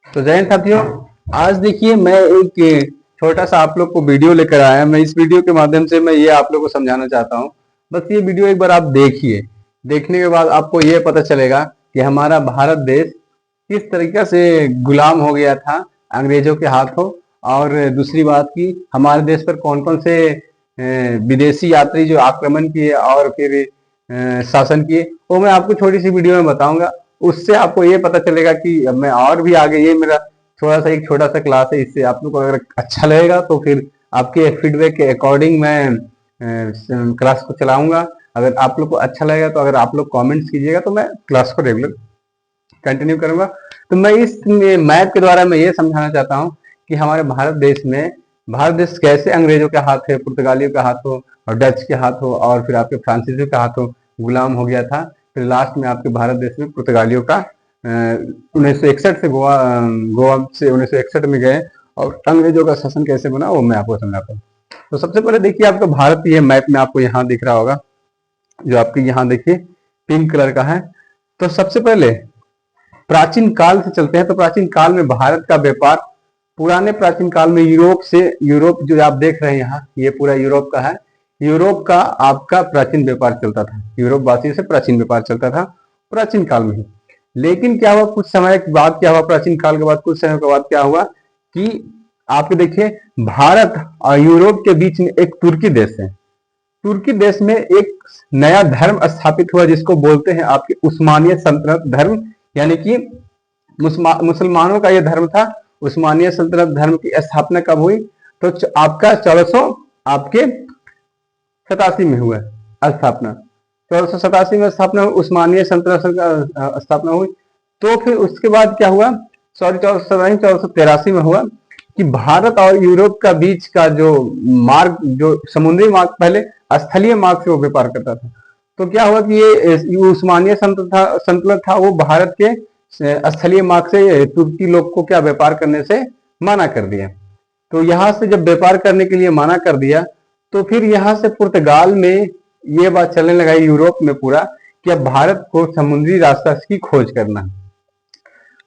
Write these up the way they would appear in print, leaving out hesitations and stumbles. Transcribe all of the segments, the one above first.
तो जय हिंद साथियों। आज देखिए मैं एक छोटा सा आप लोग को वीडियो लेकर आया। मैं इस वीडियो के माध्यम से मैं ये आप लोग को समझाना चाहता हूँ। बस ये वीडियो एक बार आप देखिए। देखने के बाद आपको ये पता चलेगा कि हमारा भारत देश किस तरीके से गुलाम हो गया था अंग्रेजों के हाथों। और दूसरी बात की हमारे देश पर कौन कौन से विदेशी यात्री जो आक्रमण किए और फिर शासन किए, वो मैं आपको छोटी सी वीडियो में बताऊंगा। उससे आपको ये पता चलेगा कि अब मैं और भी आगे, ये मेरा थोड़ा सा एक छोटा सा क्लास है, इससे आप लोग को अगर अच्छा लगेगा तो फिर आपके फीडबैक के अकॉर्डिंग मैं क्लास को चलाऊंगा। अगर आप लोग को अच्छा लगेगा तो अगर आप लोग कमेंट्स कीजिएगा तो मैं क्लास को रेगुलर कंटिन्यू करूंगा। तो मैं इस मैप के द्वारा मैं ये समझाना चाहता हूँ कि हमारे भारत देश कैसे अंग्रेजों के हाथ है, पुर्तगालियों के हाथों और डच के हाथों और फिर आपके फ्रांसीसियों के हाथों गुलाम हो गया था। फिर लास्ट में आपके भारत देश में पुर्तगालियों का 1961 से गोवा से 1961 में गए और अंग्रेजों का शासन कैसे बना वो मैं आपको समझाता हूँ। तो सबसे पहले देखिए आपका भारत, ये मैप में आपको यहाँ दिख रहा होगा, जो आपके यहाँ देखिए पिंक कलर का है। तो सबसे पहले प्राचीन काल से चलते हैं। तो प्राचीन काल में भारत का व्यापार, पुराने प्राचीन काल में यूरोप जो आप देख रहे हैं यहाँ, ये पूरा यूरोप का है। यूरोप का आपका प्राचीन व्यापार चलता था, यूरोप वासियों से प्राचीन व्यापार चलता था प्राचीन काल में ही। लेकिन क्या हुआ, कुछ समय के बाद क्या हुआ, प्राचीन काल के बाद कुछ समय के बाद क्या हुआ कि आपके देखिए भारत और यूरोप के बीच में एक तुर्की देश है। तुर्की देश में एक नया धर्म स्थापित हुआ जिसको बोलते हैं आपके उस्मानिया सल्तनत धर्म, यानी कि मुसलमानों का यह धर्म था। उस्मानिया सल्तनत धर्म की स्थापना कब हुई, तो आपका 1400 आपके 87 में हुआ स्थापना। 1487 में स्थापना हुई, उस्मानिया सल्तनत का स्थापना हुई। तो फिर उसके बाद क्या हुआ, सॉरी 1483 में हुआ कि भारत और यूरोप का बीच का जो मार्ग, जो समुद्री मार्ग, पहले स्थलीय मार्ग से वो व्यापार करता था। तो क्या हुआ कि ये उस्मानिया सल्तनत था वो भारत के स्थलीय मार्ग से तुर्की लोग को क्या व्यापार करने से मना कर दिया। तो यहां से जब व्यापार करने के लिए मना कर दिया तो फिर यहां से पुर्तगाल में ये बात चलने लगा यूरोप में पूरा कि अब भारत को समुद्री रास्ता की खोज करना है।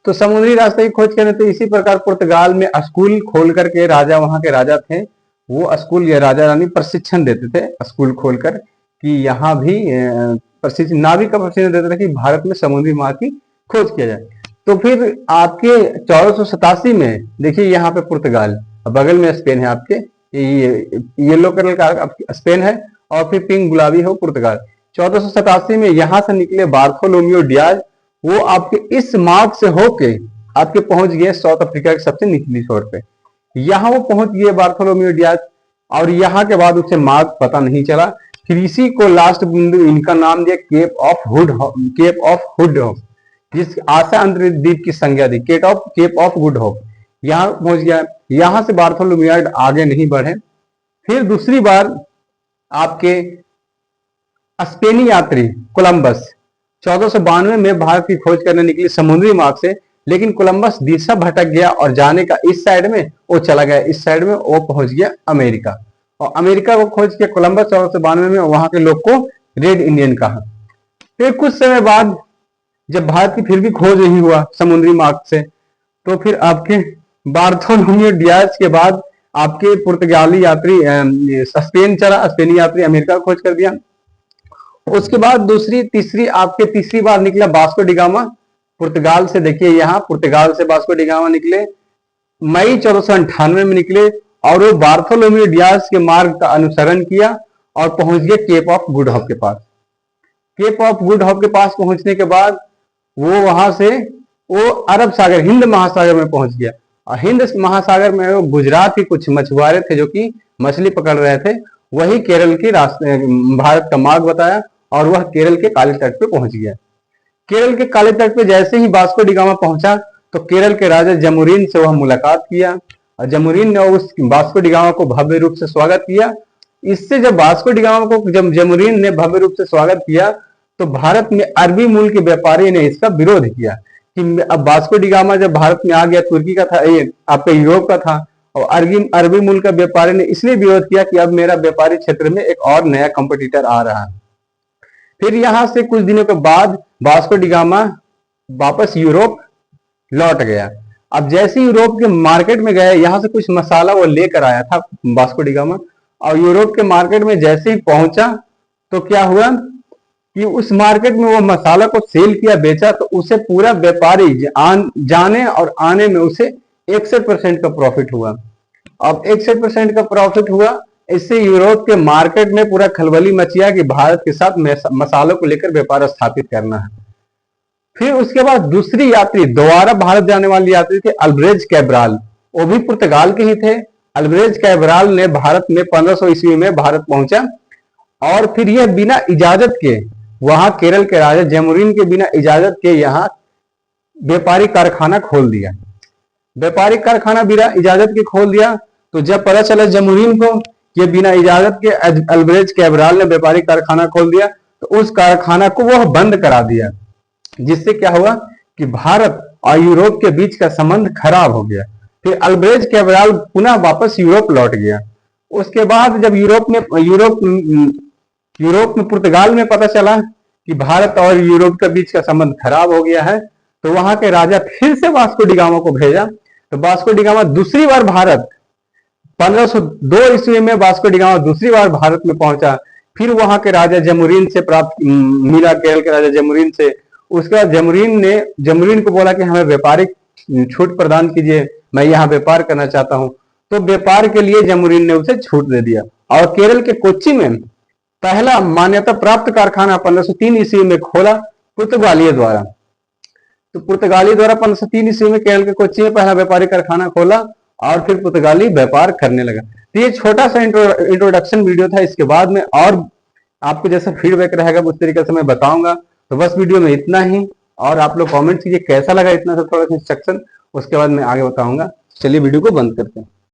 तो समुद्री रास्ते की खोज करने, तो इसी प्रकार पुर्तगाल में स्कूल खोल करके राजा, वहां के राजा थे, वो स्कूल या राजा रानी प्रशिक्षण देते थे स्कूल खोलकर कि यहाँ भी प्रशिक्षण, नाविक का प्रशिक्षण देते थे कि भारत में समुद्री मार्ग की खोज किया जाए। तो फिर आपके 1487 में देखिए यहाँ पे पुर्तगाल, बगल में स्पेन है आपके, ये येलो कलर का स्पेन है और फिर पिंक गुलाबी है पुर्तगाल। 1487 में यहाँ से निकले बार्थोलोमियो डियाज, वो आपके इस मार्ग से होके आपके पहुंच गए साउथ अफ्रीका के सबसे निचली छोर पे। यहाँ वो पहुंच गए बार्थोलोमियो डियाज, और यहाँ के बाद उसे मार्ग पता नहीं चला। फिर इसी को लास्ट बिंदु इनका नाम दिया केप ऑफ हुड होप, जिस आशा अंतर्द्वीप की संज्ञा दी, केप ऑफ गुड होप। यहाँ पहुंच गया। यहाँ से बार्थोलोमियो आगे नहीं बढ़े। फिर दूसरी बार आपके स्पेनी यात्री कोलंबस 1492 में भारत की खोज करने निकली समुद्री मार्ग से, लेकिन कोलंबस दिशा भटक गया और जाने का इस साइड में, वो चला गया इस साइड में, वो पहुंच गया अमेरिका। और अमेरिका को खोज किया कोलंबस 1492 में, वहां के लोग को रेड इंडियन कहा। फिर कुछ समय बाद जब भारत की फिर भी खोज नहीं हुआ समुद्री मार्ग से, तो फिर आपके बार्थोलोमियो डियाज के बाद आपके पुर्तगाली यात्री स्पेन चला, स्पेनी यात्री अमेरिका को खोज कर दिया। उसके बाद तीसरी बार निकला वास्को डी गामा पुर्तगाल से। देखिए यहाँ पुर्तगाल से वास्को डी गामा निकले, मई 1498 में निकले, और वो बार्थोलोमियो डियाज के मार्ग का अनुसरण किया और पहुंच गए केप ऑफ गुड होप के पास। केप ऑफ गुड होप के पास पहुंचने के बाद वो वहां से वो अरब सागर, हिंद महासागर में पहुंच गया। और हिंद महासागर में वो गुजरात के कुछ मछुआरे थे जो कि मछली पकड़ रहे थे, वही केरल के रास्ते, भारत का मार्ग बताया और वह केरल के काले तट पे पहुंच गया। केरल के काले तट पे जैसे ही वास्को डी गामा पहुंचा तो केरल के राजा जमुरीन से वह मुलाकात किया, और जमुरीन ने उस वास्को डी गामा को भव्य रूप से स्वागत किया। इससे जब वास्को डी गामा को जब जमुरीन ने भव्य रूप से स्वागत किया तो भारत में अरबी मूल के व्यापारी ने इसका विरोध किया कि अब वास्को डी गामा जब भारत में आ गया, तुर्की का था, ये आपका यूरोप का था, और अरबी मूल का व्यापारी ने इसलिए विरोध किया कि अब मेरा व्यापारी क्षेत्र में एक और नया कंपटीटर आ रहा है। फिर यहां से कुछ दिनों के बाद वास्को डी गामा वापस यूरोप लौट गया। अब जैसे ही यूरोप के मार्केट में गए, यहाँ से कुछ मसाला वो लेकर आया था वास्को डी गामा, और यूरोप के मार्केट में जैसे ही पहुंचा तो क्या हुआ कि उस मार्केट में वो मसाला को सेल किया, बेचा, तो उसे पूरा व्यापारी जाने और आने में उसे 61% का प्रॉफिट हुआ। अब 61% का प्रॉफिट हुआ, इससे यूरोप के मार्केट में पूरा खलबली मचिया कि भारत के साथ मसालों को लेकर व्यापार स्थापित करना है। फिर उसके बाद दूसरी यात्री दोबारा भारत जाने वाली यात्री थे अल्ब्रेज कैब्राल, वो भी पुर्तगाल के ही थे। अल्ब्रेज कैब्राल ने भारत में 1500 ईस्वी में भारत पहुंचा, और फिर यह बिना इजाजत के वहां केरल के राजा जैमुरीन के बिना इजाजत के यहाँ व्यापारिक कारखाना खोल दिया। व्यापारिक कारखाना बिना इजाजत के खोल दिया, तो जब पता चला जैमुरीन को कि बिना इजाजत के अल्ब्रेज कैब्राल ने व्यापारिक कारखाना खोल दिया, तो उस कारखाना को वह बंद करा दिया, जिससे क्या हुआ कि भारत और यूरोप के बीच का संबंध खराब हो गया। फिर अल्ब्रेज कैब्राल पुनः वापस यूरोप लौट गया। उसके बाद जब यूरोप में पुर्तगाल में पता चला कि भारत और यूरोप के बीच का संबंध खराब हो गया है, तो वहां के राजा फिर से वास्को डी गामा को भेजा। तो वास्को डी गामा दूसरी बार भारत 1502 ईस्वी में वास्को डी गामा दूसरी बार भारत में पहुंचा। फिर वहां के राजा जैमुरीन से प्राप्त मिला, केरल के राजा जैमुरीन से। उसके बाद जैमुरीन को बोला कि हमें व्यापारिक छूट प्रदान कीजिए, मैं यहाँ व्यापार करना चाहता हूँ। तो व्यापार के लिए जैमुरीन ने उसे छूट दे दिया, और केरल के कोच्चि में पहला मान्यता प्राप्त कारखाना 1503 ईस्वी में खोला पुर्तगालियों द्वारा। तो पुर्तगाली द्वारा 1503 ईस्वी में केरल के कोच्चि में पहला व्यापारिक कारखाना खोला, और फिर पुर्तगाली व्यापार करने लगा। तो ये छोटा सा इंट्रोडक्शन वीडियो था। इसके बाद में और आपको जैसा फीडबैक रहेगा उस तरीके से मैं बताऊंगा। तो बस वीडियो में इतना ही, और आप लोग कमेंट कीजिए कैसा लगा इतना सा थोड़ा सा इंस्ट्रक्शन, उसके बाद मैं आगे बताऊंगा। चलिए वीडियो को बंद करते हैं।